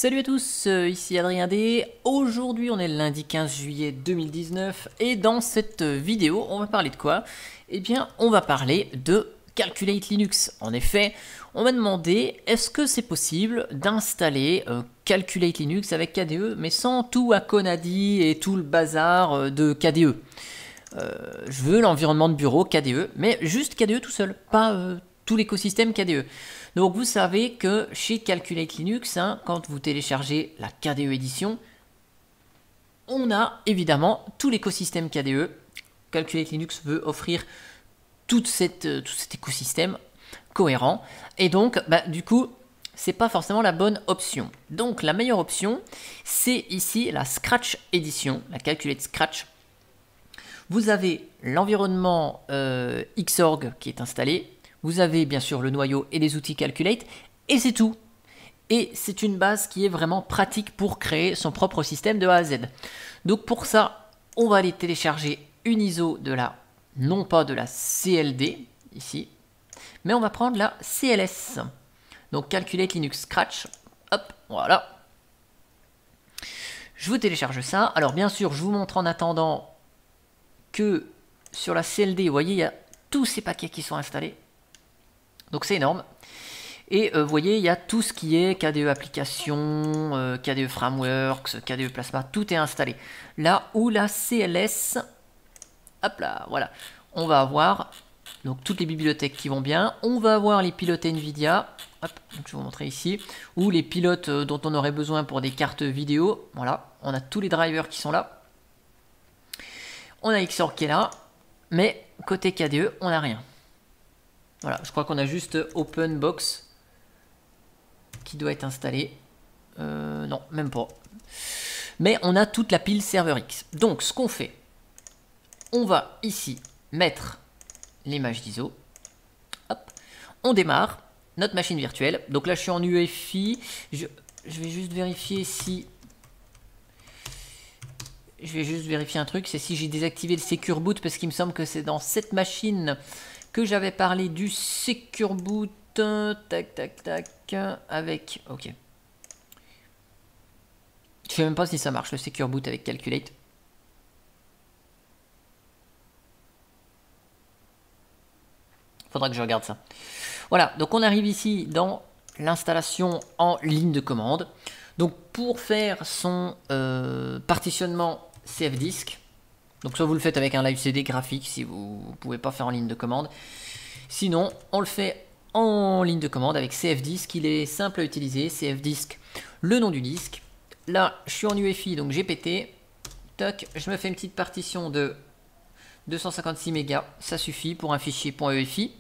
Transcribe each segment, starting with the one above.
Salut à tous, ici Adrien D. Aujourd'hui on est le lundi 15 juillet 2019 et dans cette vidéo on va parler de quoi? Eh bien on va parler de Calculate Linux. En effet, on m'a demandé est-ce que c'est possible d'installer Calculate Linux avec KDE mais sans tout Akonadi et tout le bazar de KDE. Je veux l'environnement de bureau KDE, mais juste KDE tout seul, pas tout l'écosystème KDE. Donc vous savez que chez Calculate Linux, quand vous téléchargez la KDE Edition, on a évidemment tout l'écosystème KDE. Calculate Linux veut offrir tout cet écosystème cohérent. Et donc, du coup, c'est pas forcément la bonne option. Donc la meilleure option, c'est ici la Scratch Edition, la Calculate Scratch. Vous avez l'environnement Xorg qui est installé. Vous avez bien sûr le noyau et les outils Calculate, et c'est tout. Et c'est une base qui est vraiment pratique pour créer son propre système de A à Z. Donc pour ça, on va aller télécharger une ISO de la, non pas de la CLD, ici, mais on va prendre la CLS. Donc Calculate Linux Scratch, hop, voilà. Je vous télécharge ça. Alors bien sûr, je vous montre en attendant que sur la CLD, vous voyez, il y a tous ces paquets qui sont installés. Donc c'est énorme. Et vous voyez, il y a tout ce qui est KDE Application, KDE Frameworks, KDE Plasma, tout est installé. Là où la CLS, hop là, voilà, on va avoir donc toutes les bibliothèques qui vont bien. On va avoir les pilotes NVIDIA, hop, donc je vais vous montrer ici, ou les pilotes dont on aurait besoin pour des cartes vidéo. Voilà, on a tous les drivers qui sont là. On a Xorg qui est là, mais côté KDE, on n'a rien. Voilà, je crois qu'on a juste OpenBox qui doit être installé. Non, même pas. Mais on a toute la pile serveur X. Donc, ce qu'on fait, on va ici mettre l'image d'ISO. Hop, on démarre notre machine virtuelle. Donc là, je suis en UEFI. Je vais juste vérifier si... Je vais juste vérifier un truc, c'est si j'ai désactivé le Secure Boot, parce qu'il me semble que c'est dans cette machine que j'avais parlé du Secure Boot, tac, tac, tac, avec, ok. Je sais même pas si ça marche, le Secure Boot avec Calculate. Faudra que je regarde ça. Voilà, donc on arrive ici dans l'installation en ligne de commande. Donc pour faire son partitionnement CFDisk, donc soit vous le faites avec un live CD graphique si vous ne pouvez pas faire en ligne de commande. Sinon, on le fait en ligne de commande avec CFDisk. Il est simple à utiliser. CFDisk, le nom du disque. Là, je suis en UEFI, donc GPT. Toc, je me fais une petite partition de 256 mégas. Ça suffit pour un fichier .EFI.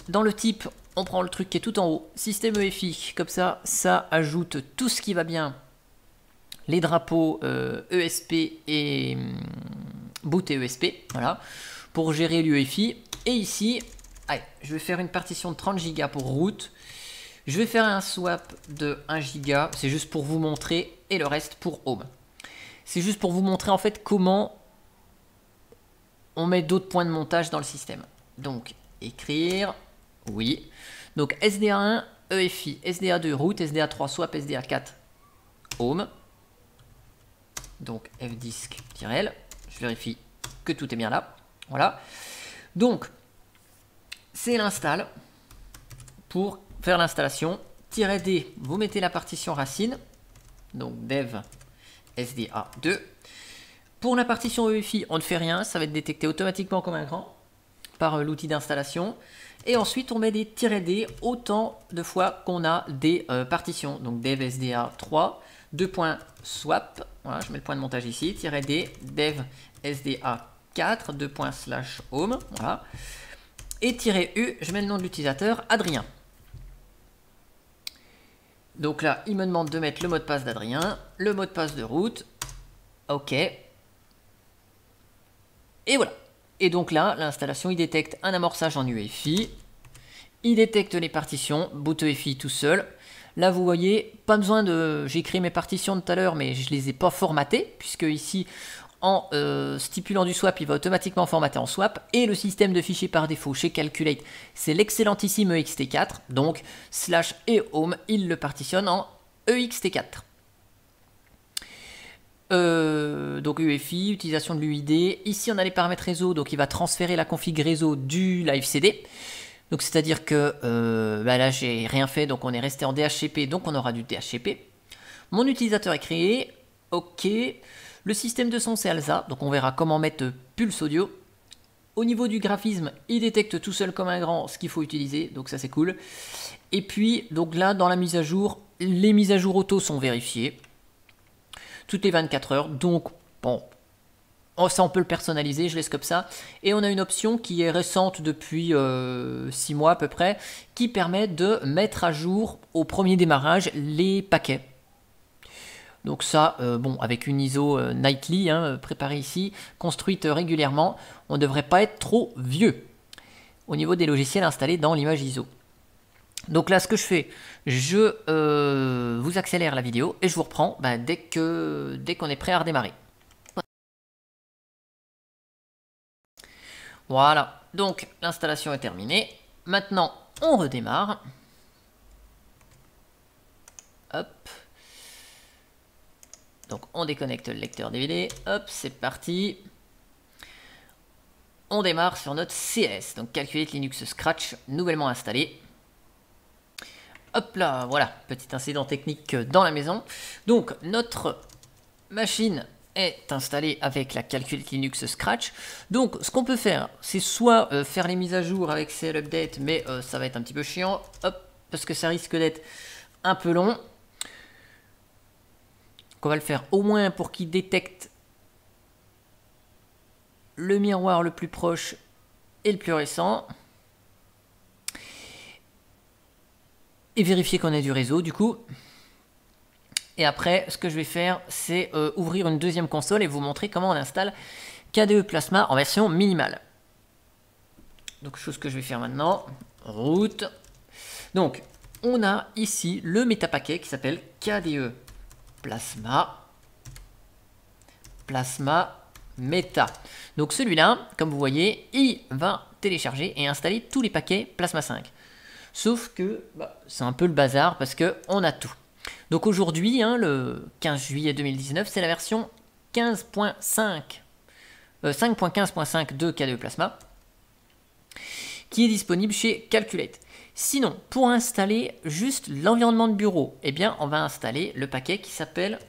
Dans le type, on prend le truc qui est tout en haut. Système EFI. Comme ça, ça ajoute tout ce qui va bien. Les drapeaux ESP et boot et ESP, voilà, pour gérer l'UEFI. Et ici, allez, je vais faire une partition de 30 Go pour root. Je vais faire un swap de 1 Go, c'est juste pour vous montrer, et le reste pour home. C'est juste pour vous montrer en fait comment on met d'autres points de montage dans le système. Donc, écrire, oui. Donc, SDA1, EFI, SDA2, root, SDA3, swap, SDA4, home. Donc fdisk-l, je vérifie que tout est bien là. Voilà. Donc, c'est l'install. Pour faire l'installation, -d, vous mettez la partition racine. Donc dev SDA2. Pour la partition EFI, on ne fait rien. Ça va être détecté automatiquement comme un grand par l'outil d'installation. Et ensuite, on met des -d autant de fois qu'on a des partitions. Donc dev SDA3. 2.swap, voilà, je mets le point de montage ici, -d, dev SDA4, 2./home, voilà, et -u, je mets le nom de l'utilisateur, Adrien. Donc là, il me demande de mettre le mot de passe d'Adrien, le mot de passe de root, ok, et voilà. Et donc là, l'installation, il détecte un amorçage en UEFI, il détecte les partitions, boot EFI tout seul. Là, vous voyez, pas besoin de... J'ai créé mes partitions de tout à l'heure, mais je ne les ai pas formatées, puisque ici, en stipulant du swap, il va automatiquement formater en swap. Et le système de fichiers par défaut chez Calculate, c'est l'excellentissime ext4. Donc, / et home, il le partitionne en EXT4. Donc UEFI, utilisation de l'UID. Ici, on a les paramètres réseau, donc il va transférer la config réseau du live CD. Donc c'est-à-dire que là, j'ai rien fait, donc on est resté en DHCP, donc on aura du DHCP. Mon utilisateur est créé. OK. Le système de son, c'est ALSA, donc on verra comment mettre Pulse Audio. Au niveau du graphisme, il détecte tout seul comme un grand ce qu'il faut utiliser, donc ça c'est cool. Et puis, donc là, dans la mise à jour, les mises à jour auto sont vérifiées. Toutes les 24 heures, donc bon, ça on peut le personnaliser, je laisse comme ça. Et on a une option qui est récente depuis 6 mois à peu près, qui permet de mettre à jour au premier démarrage les paquets. Donc ça, bon, avec une ISO nightly, préparée ici, construite régulièrement, on ne devrait pas être trop vieux au niveau des logiciels installés dans l'image ISO. Donc là, ce que je fais, je vous accélère la vidéo et je vous reprends dès qu'on est prêt à redémarrer. Voilà, donc l'installation est terminée. Maintenant, on redémarre. Hop. Donc on déconnecte le lecteur DVD. Hop, c'est parti. On démarre sur notre CLS, donc Calculate Linux Scratch, nouvellement installé. Hop là, voilà, petit incident technique dans la maison. Donc, notre machine est installée avec la Calculate Linux Scratch. Donc, ce qu'on peut faire, c'est soit faire les mises à jour avec CL Update, mais ça va être un petit peu chiant, hop, parce que ça risque d'être un peu long. Donc, on va le faire au moins pour qu'il détecte le miroir le plus proche et le plus récent. Et vérifier qu'on a du réseau du coup. Et après, ce que je vais faire, c'est ouvrir une deuxième console et vous montrer comment on installe KDE Plasma en version minimale. Donc, chose que je vais faire maintenant. Route. Donc, on a ici le métapaquet qui s'appelle KDE Plasma. Plasma Meta. Donc, celui-là, comme vous voyez, il va télécharger et installer tous les paquets Plasma 5. Sauf que c'est un peu le bazar parce qu'on a tout. Donc aujourd'hui, le 15 juillet 2019, c'est la version 5.15.5 de KDE Plasma qui est disponible chez Calculate. Sinon, pour installer juste l'environnement de bureau, eh bien, on va installer le paquet qui s'appelle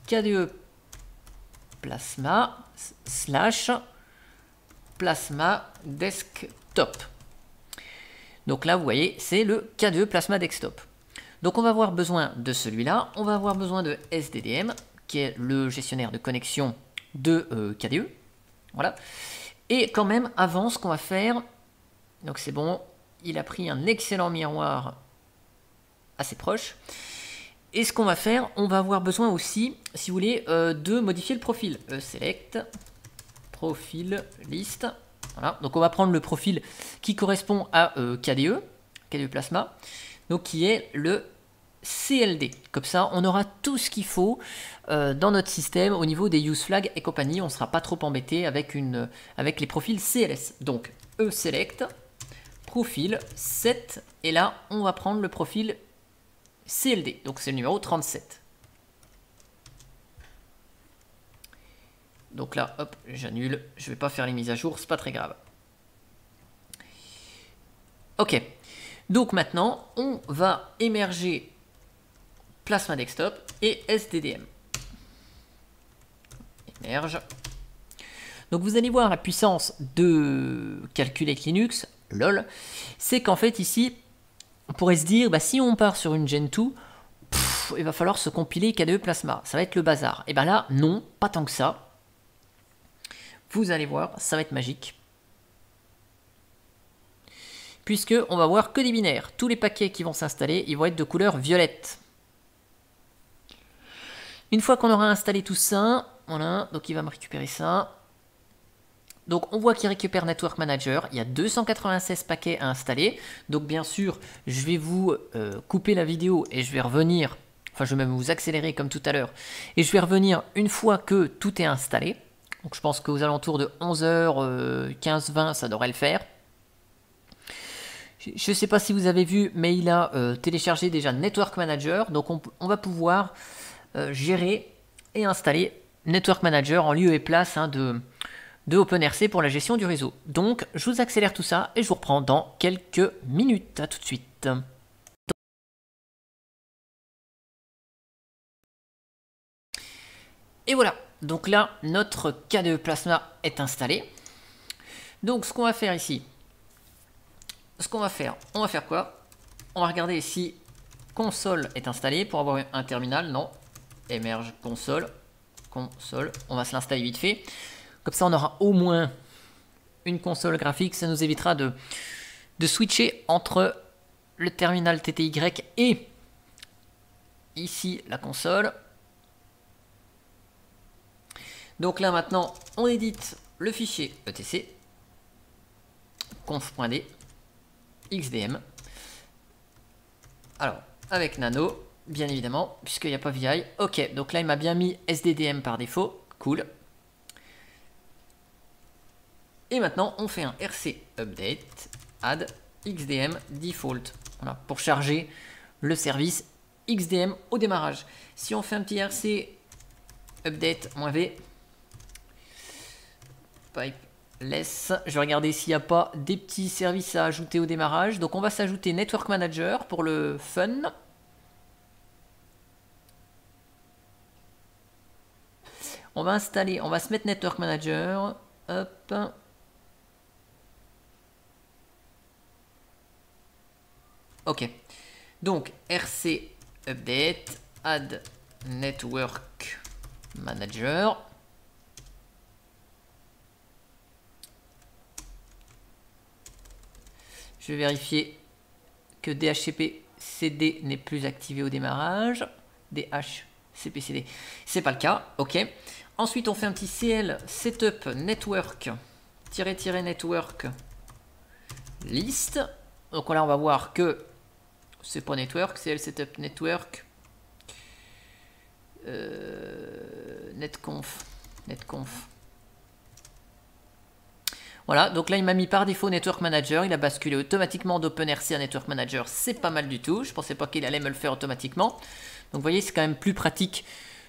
KDE Plasma / Plasma Desktop. Donc là, vous voyez, c'est le KDE Plasma Desktop. Donc on va avoir besoin de celui-là. On va avoir besoin de SDDM, qui est le gestionnaire de connexion de KDE. Voilà. Et quand même, avant, ce qu'on va faire, donc c'est bon, il a pris un excellent miroir assez proche. Et ce qu'on va faire, on va avoir besoin aussi, si vous voulez, de modifier le profil. Select, profil, list. Voilà, donc on va prendre le profil qui correspond à KDE Plasma, donc qui est le CLD. Comme ça, on aura tout ce qu'il faut dans notre système au niveau des use flags et compagnie. On ne sera pas trop embêté avec les profils CLS. Donc select, profil 7, et là, on va prendre le profil CLD. Donc c'est le numéro 37. Donc là, hop, j'annule. Je ne vais pas faire les mises à jour, c'est pas très grave. Ok. Donc maintenant, on va émerger Plasma Desktop et SDDM. Émerge. Donc vous allez voir la puissance de Calculate Linux, lol. C'est qu'en fait ici, on pourrait se dire, si on part sur une Gen 2, il va falloir se compiler KDE Plasma. Ça va être le bazar. Et bien là, non, pas tant que ça. Vous allez voir, ça va être magique. Puisque on va voir que des binaires. Tous les paquets qui vont s'installer, ils vont être de couleur violette. Une fois qu'on aura installé tout ça, voilà, donc il va me récupérer ça. Donc on voit qu'il récupère Network Manager. Il y a 296 paquets à installer. Donc bien sûr, je vais vous couper la vidéo et je vais revenir. Enfin, je vais même vous accélérer comme tout à l'heure. Et je vais revenir une fois que tout est installé. Donc je pense qu'aux alentours de 11h, 15-20, ça devrait le faire. Je ne sais pas si vous avez vu, mais il a téléchargé déjà Network Manager. Donc on va pouvoir gérer et installer Network Manager en lieu et place de OpenRC pour la gestion du réseau. Donc je vous accélère tout ça et je vous reprends dans quelques minutes. À tout de suite. Et voilà, donc là notre KDE Plasma est installé. Donc ce qu'on va faire ici, on va faire quoi? On va regarder si console est installée pour avoir un terminal. Non, émerge console, on va se l'installer vite fait. Comme ça on aura au moins une console graphique, ça nous évitera de switcher entre le terminal TTY et ici la console. Donc là maintenant on édite le fichier etc conf.d xdm. Alors avec nano bien évidemment puisqu'il n'y a pas VI. Ok, donc là il m'a bien mis sddm par défaut, cool. Et maintenant on fait un rc update add xdm default, voilà, pour charger le service xdm au démarrage. Si on fait un petit rc update-v pipe less, je vais regarder s'il n'y a pas des petits services à ajouter au démarrage. Donc on va s'ajouter Network Manager pour le fun. On va installer, on va se mettre Network Manager. Hop. Ok. Donc rc update add network manager. Je vais vérifier que DHCP CD n'est plus activé au démarrage. DHCP-CD, c'est pas le cas. Ok. Ensuite, on fait un petit CL setup network network list. Donc là, on va voir que c'est pas network, CL setup network netconf. Voilà, donc là il m'a mis par défaut Network Manager, il a basculé automatiquement d'OpenRC à Network Manager, c'est pas mal du tout, je pensais pas qu'il allait me le faire automatiquement. Donc vous voyez, c'est quand même plus pratique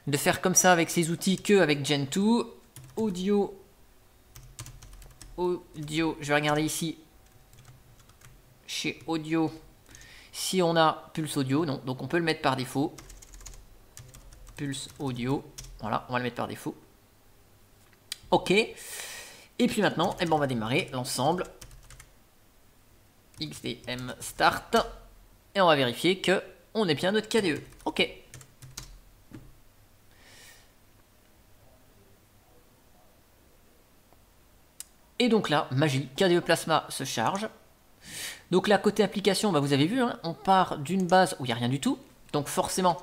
de faire comme ça avec ces outils qu'avec Gentoo. Audio, je vais regarder ici, chez Audio, si on a Pulse Audio, non, donc on peut le mettre par défaut. Pulse Audio, voilà, on va le mettre par défaut. Ok. Et puis maintenant, eh ben on va démarrer l'ensemble. XDM start. Et on va vérifier que on est bien notre KDE. Ok. Et donc là, magie, KDE Plasma se charge. Donc là, côté application, bah vous avez vu, hein, on part d'une base où il n'y a rien du tout. Donc forcément,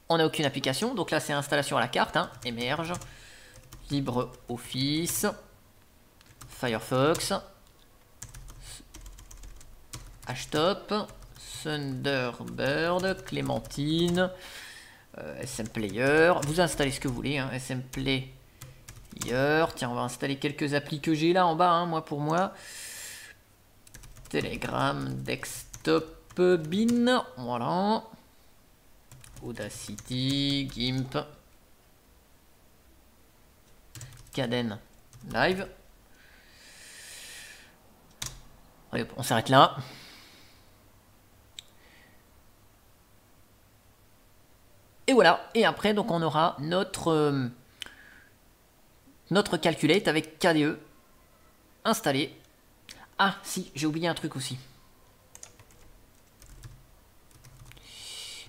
on n'a aucune application. Donc là, c'est installation à la carte. Hein, émerge. LibreOffice, Firefox, Htop, Thunderbird, Clémentine, SM Player. Vous installez ce que vous voulez, hein, SM Player. Tiens, on va installer quelques applis que j'ai là en bas, hein, moi pour moi. Telegram, Desktop, Bin, voilà. Audacity, Gimp. Caden live. Allez, on s'arrête là. Et voilà. Et après, donc, on aura notre calculate avec KDE installé. Ah, si, j'ai oublié un truc aussi.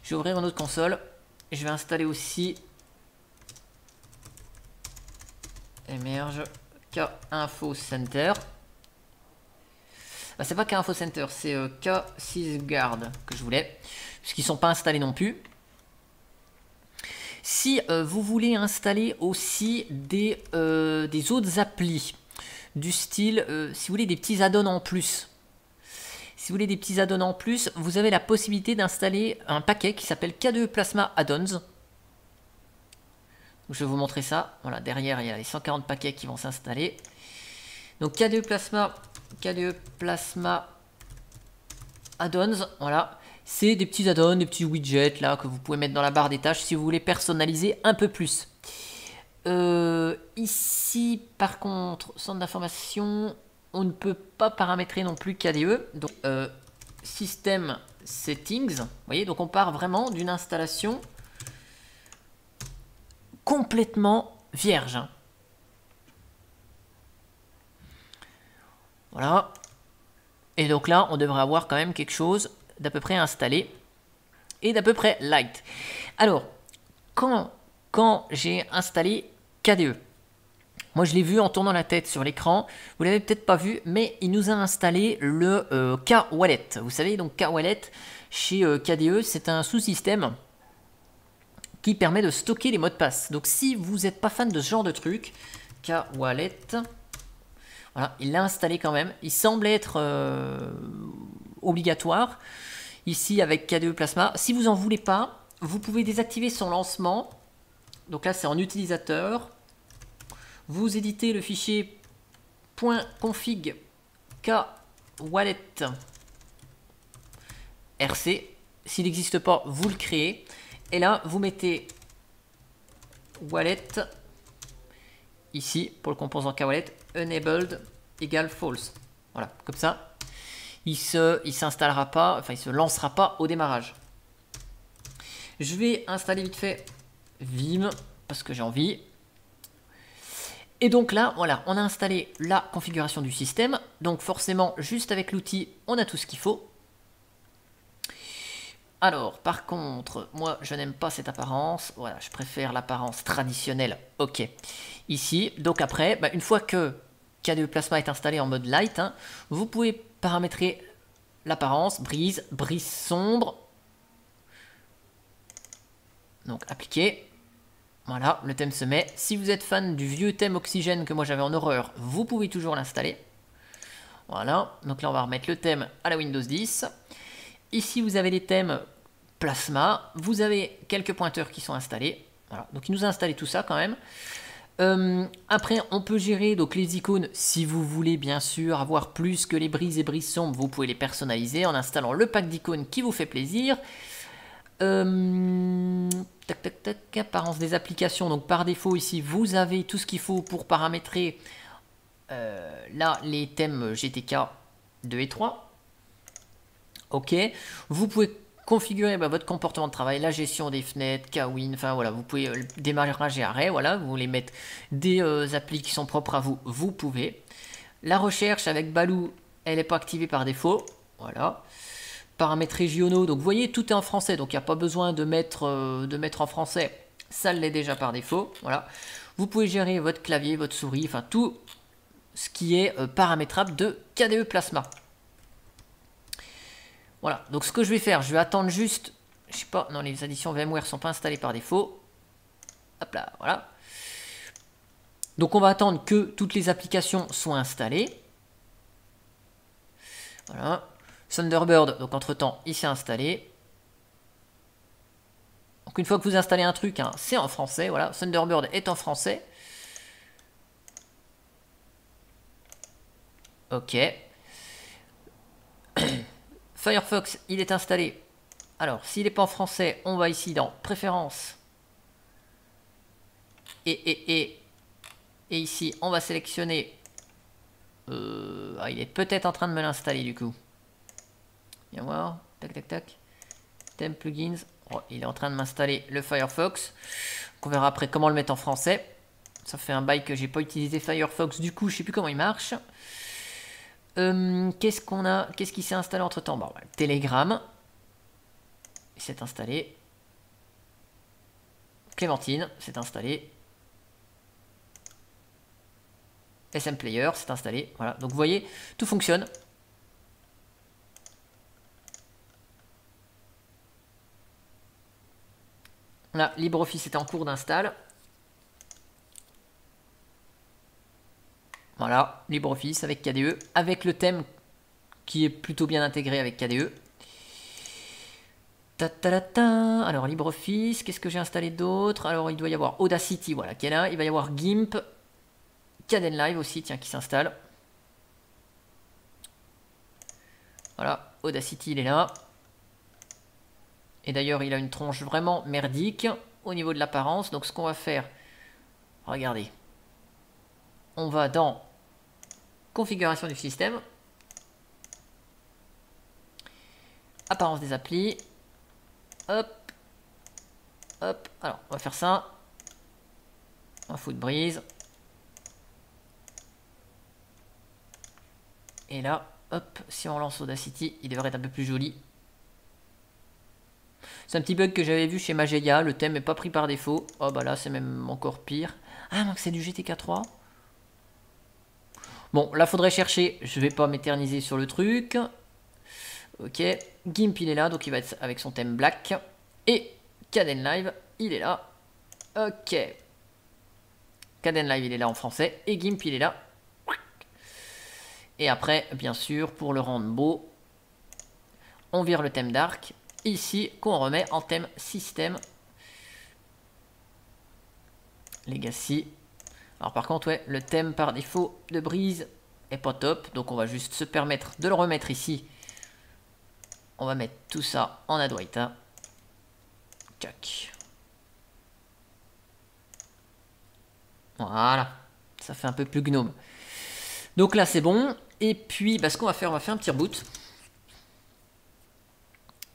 Je vais ouvrir une autre console. Je vais installer aussi émerge K-Info Center. Bah, c'est pas K-Info Center, c'est K-Sysguard que je voulais, puisqu'ils ne sont pas installés non plus. Si vous voulez installer aussi des autres applis, du style, si vous voulez des petits add-ons en plus, vous avez la possibilité d'installer un paquet qui s'appelle KDE Plasma Add-ons. Je vais vous montrer ça. Voilà, derrière, il y a les 140 paquets qui vont s'installer. Donc KDE Plasma KDE Plasma Add-ons, voilà. C'est des petits add-ons, des petits widgets là que vous pouvez mettre dans la barre des tâches si vous voulez personnaliser un peu plus. Ici, par contre, centre d'information, on ne peut pas paramétrer non plus KDE. Donc, System Settings, vous voyez, donc on part vraiment d'une installation complètement vierge. Hein. Voilà. Et donc là, on devrait avoir quand même quelque chose d'à peu près installé et d'à peu près light. Alors, quand j'ai installé KDE, moi je l'ai vu en tournant la tête sur l'écran, vous l'avez peut-être pas vu, mais il nous a installé le K-Wallet. Vous savez, donc K-Wallet chez KDE, c'est un sous-système qui permet de stocker les mots de passe. Donc si vous n'êtes pas fan de ce genre de truc, K-Wallet, voilà, il l'a installé quand même. Il semble être obligatoire ici avec KDE Plasma. Si vous n'en voulez pas, vous pouvez désactiver son lancement. Donc là, c'est en utilisateur. Vous éditez le fichier .config kwallet rc. S'il n'existe pas, vous le créez. Et là, vous mettez wallet ici pour le composant kwallet enabled égale false. Voilà, comme ça, il s'installera pas, enfin il se lancera pas au démarrage. Je vais installer vite fait Vim parce que j'ai envie. Et donc là, voilà, on a installé la configuration du système. Donc forcément, juste avec l'outil, on a tout ce qu'il faut. Alors, par contre, moi, je n'aime pas cette apparence. Voilà, je préfère l'apparence traditionnelle. OK. Ici, donc après, bah, une fois que KDE Plasma est installé en mode light, hein, vous pouvez paramétrer l'apparence, brise sombre. Donc, appliquer. Voilà, le thème se met. Si vous êtes fan du vieux thème Oxygène que moi j'avais en horreur, vous pouvez toujours l'installer. Voilà, donc là on va remettre le thème à la Windows 10. Ici vous avez les thèmes Plasma, vous avez quelques pointeurs qui sont installés. Voilà, donc il nous a installé tout ça quand même. Après on peut gérer donc les icônes si vous voulez bien sûr avoir plus que les brises et brises sombres, vous pouvez les personnaliser en installant le pack d'icônes qui vous fait plaisir. Tac, tac, tac, apparence des applications. Donc par défaut ici, vous avez tout ce qu'il faut pour paramétrer là les thèmes GTK 2 et 3. Ok. Vous pouvez configurer votre comportement de travail, la gestion des fenêtres, Kwin, enfin voilà, vous pouvez démarrage et arrêt, voilà, vous voulez mettre des applis qui sont propres à vous, vous pouvez. La recherche avec Baloo, elle n'est pas activée par défaut, voilà. Paramètres régionaux, donc vous voyez tout est en français, donc il n'y a pas besoin de mettre en français, ça l'est déjà par défaut, voilà. Vous pouvez gérer votre clavier, votre souris, enfin tout ce qui est paramétrable de KDE Plasma. Voilà, donc ce que je vais faire, je vais attendre juste, je sais pas, non les additions VMware sont pas installées par défaut, hop là, voilà. Donc on va attendre que toutes les applications soient installées, voilà. Thunderbird, donc entre temps, il s'est installé. Donc une fois que vous installez un truc, hein, c'est en français, voilà. Thunderbird est en français. Ok. Firefox, il est installé. Alors, s'il n'est pas en français, on va ici dans Préférences. Et ici, on va sélectionner... il est peut-être en train de me l'installer du coup. Viens voir, tac tac tac, thème plugins, oh, il est en train de m'installer le Firefox, on verra après comment le mettre en français, ça fait un bail que j'ai pas utilisé Firefox, du coup je sais plus comment il marche. Qu'est-ce qu'on a, qu'est-ce qui s'est installé entre temps? Bon, Telegram, il s'est installé, Clémentine s'est installé, SM Player s'est installé, voilà, donc vous voyez, tout fonctionne. Là, LibreOffice est en cours d'install. Voilà, LibreOffice avec KDE, avec le thème qui est plutôt bien intégré avec KDE. Alors LibreOffice, qu'est-ce que j'ai installé d'autre? Alors il doit y avoir Audacity, voilà, qui est là. Il va y avoir GIMP, Kdenlive aussi, tiens, qui s'installe. Voilà, Audacity, il est là. Et d'ailleurs, il a une tronche vraiment merdique au niveau de l'apparence. Donc, ce qu'on va faire, regardez. On va dans configuration du système. Apparence des applis. Hop. Hop. Alors, on va faire ça. On va foutre brise. Et là, hop, si on lance Audacity, il devrait être un peu plus joli. C'est un petit bug que j'avais vu chez Mageia, le thème n'est pas pris par défaut. Oh bah là, c'est même encore pire. Ah, donc c'est du GTK 3. Bon, là, faudrait chercher. Je vais pas m'éterniser sur le truc. Ok, Gimp, il est là, donc il va être avec son thème black. Et Kdenlive, il est là. Ok. Kdenlive, il est là en français. Et Gimp, il est là. Et après, bien sûr, pour le rendre beau, on vire le thème dark. Ici, qu'on remet en thème système. Legacy. Alors par contre, ouais, le thème par défaut de brise est pas top. Donc on va juste se permettre de le remettre ici. On va mettre tout ça en Adwaita. Tchac. Voilà. Ça fait un peu plus gnome. Donc là, c'est bon. Et puis, bah, ce qu'on va faire un petit reboot.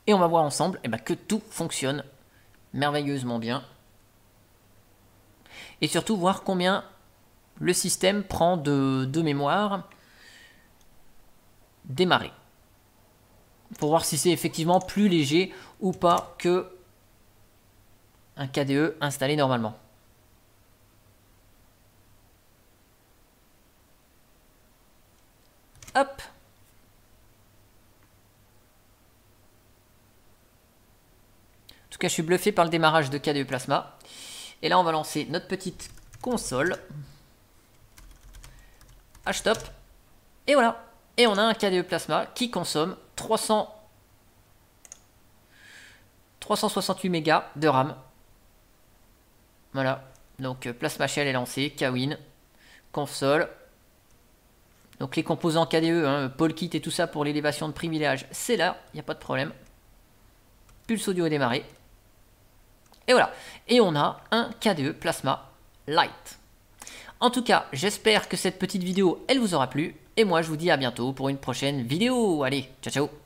Et on va voir ensemble que tout fonctionne merveilleusement bien. Et surtout, voir combien le système prend de mémoire démarrer. Pour voir si c'est effectivement plus léger ou pas que un KDE installé normalement. Hop. En tout cas, je suis bluffé par le démarrage de KDE Plasma. Et là, on va lancer notre petite console. Htop. Et voilà. Et on a un KDE Plasma qui consomme 368 mégas de RAM. Voilà. Donc, Plasma Shell est lancé. Kawin. Console. Donc, les composants KDE, hein, Polkit et tout ça pour l'élévation de privilèges, c'est là. Il n'y a pas de problème. Pulse audio est démarré. Et voilà. Et on a un KDE Plasma Lite. En tout cas, j'espère que cette petite vidéo, elle vous aura plu. Et moi, je vous dis à bientôt pour une prochaine vidéo. Allez, ciao, ciao.